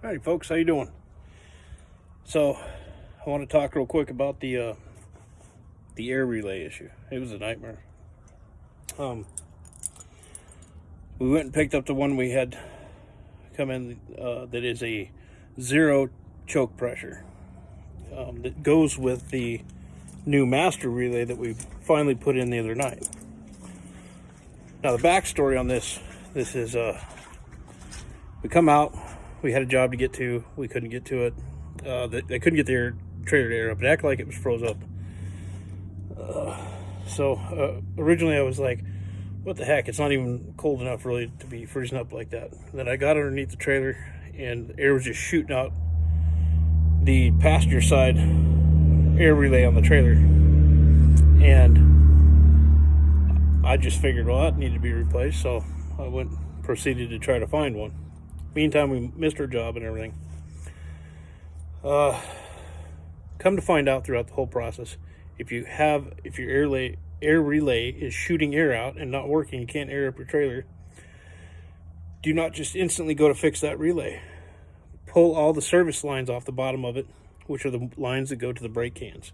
Alright folks, how you doing? So I want to talk real quick about the air relay issue. It was a nightmare. We went and picked up the one we had come in that is a zero choke pressure that goes with the new master relay that we finally put in the other night. Now the backstory on this is we come out, we had a job to get to, we couldn't get to it. They couldn't get the trailer to air up. It acted like it was froze up. So originally I was like, what the heck? It's not even cold enough really to be freezing up like that. Then I got underneath the trailer and air was just shooting out the passenger side air relay on the trailer. And I just figured, well, that needed to be replaced. So I proceeded to try to find one. Meantime, we missed our job and everything. Come to find out throughout the whole process, if your air relay is shooting air out and not working, you can't air up your trailer, do not just instantly go to fix that relay. Pull all the service lines off the bottom of it, which are the lines that go to the brake cans.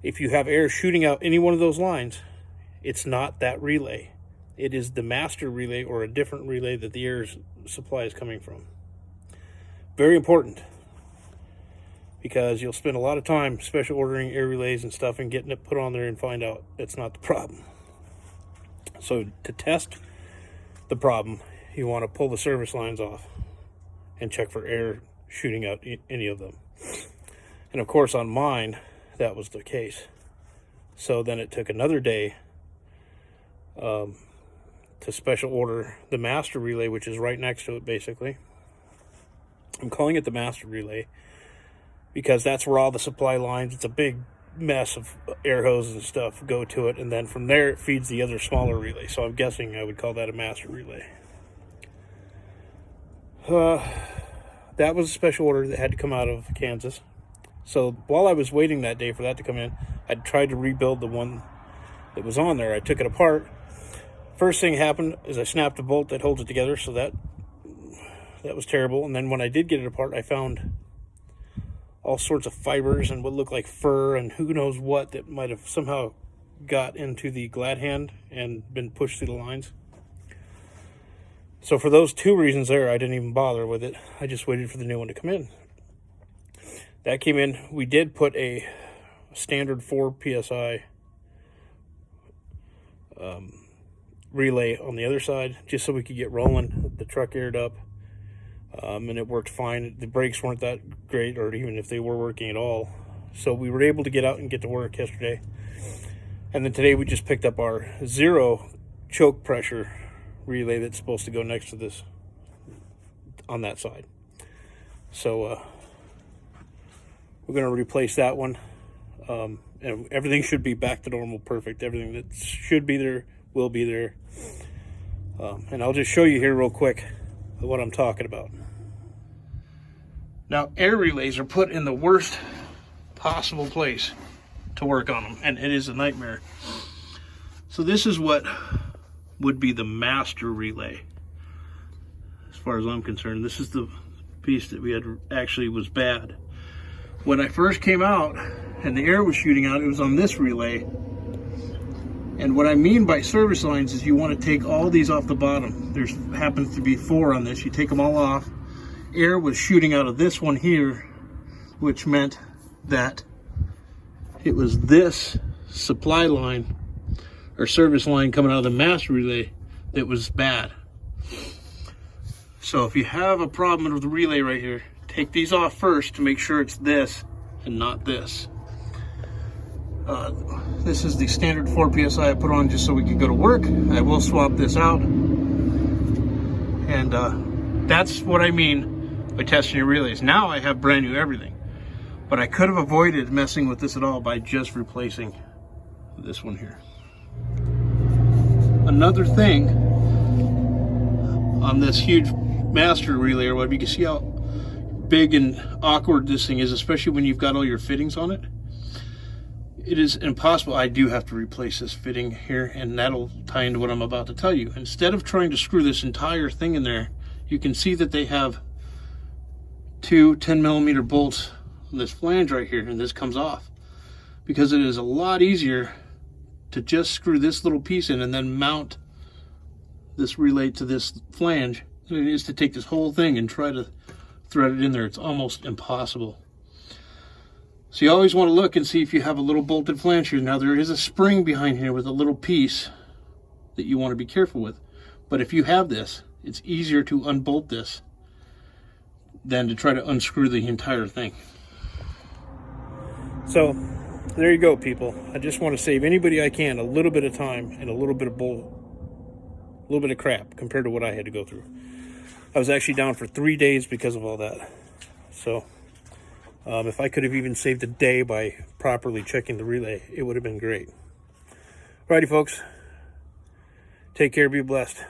If you have air shooting out any one of those lines, it's not that relay. It is the master relay or a different relay that the air supply is coming from. Very important, because you'll spend a lot of time special ordering air relays and stuff and getting it put on there and find out it's not the problem. So to test the problem, you want to pull the service lines off and check for air shooting out any of them. And of course on mine, that was the case. So then it took another day to special order the master relay, which is right next to it basically. I'm calling it the master relay because that's where all the supply lines, it's a big mess of air hoses and stuff, go to it, and then from there it feeds the other smaller relay. So I'm guessing I would call that a master relay. That was a special order that had to come out of Kansas. So while I was waiting that day for that to come in, I tried to rebuild the one that was on there. I took it apart. First thing happened is I snapped a bolt that holds it together, so that was terrible. And then when I did get it apart, I found all sorts of fibers and what looked like fur and who knows what that might have somehow got into the glad hand and been pushed through the lines. So for those two reasons there, I didn't even bother with it. I just waited for the new one to come in. That came in. We did put a standard 4 PSI relay on the other side just so we could get rolling. The truck aired up. And it worked fine. The brakes weren't that great, or even if they were working at all. So we were able to get out and get to work yesterday. And then today we just picked up our zero choke pressure relay that's supposed to go next to this on that side. So we're going to replace that one. And everything should be back to normal, perfect. Everything that should be there will be there. And I'll just show you here real quick what I'm talking about. Now, air relays are put in the worst possible place to work on them, and it is a nightmare. So this is what would be the master relay, as far as I'm concerned. This is the piece that we had actually was bad. When I first came out and the air was shooting out, it was on this relay. And what I mean by service lines is you want to take all these off the bottom. There's happens to be 4 on this. You take them all off. Air was shooting out of this one here, which meant that it was this supply line or service line coming out of the master relay that was bad. So if you have a problem with the relay right here, take these off first to make sure it's this and not this. This is the standard 4 PSI I put on just so we could go to work. I will swap this out. And that's what I mean by testing your relays. Now I have brand new everything. But I could have avoided messing with this at all by just replacing this one here. Another thing on this huge master relay or whatever, you can see how big and awkward this thing is, especially when you've got all your fittings on it. It is impossible. I do have to replace this fitting here, and that'll tie into what I'm about to tell you. Instead of trying to screw this entire thing in there, you can see that they have two 10mm bolts on this flange right here, and this comes off, because it is a lot easier to just screw this little piece in and then mount this relay to this flange than it is to take this whole thing and try to thread it in there. It's almost impossible. So you always want to look and see if you have a little bolted flange here. Now there is a spring behind here with a little piece that you want to be careful with. But if you have this, it's easier to unbolt this than to try to unscrew the entire thing. So there you go, people. I just want to save anybody I can a little bit of time and a little bit of crap compared to what I had to go through. I was actually down for 3 days because of all that. So if I could have even saved a day by properly checking the relay, it would have been great. Alrighty, folks. Take care. Be blessed.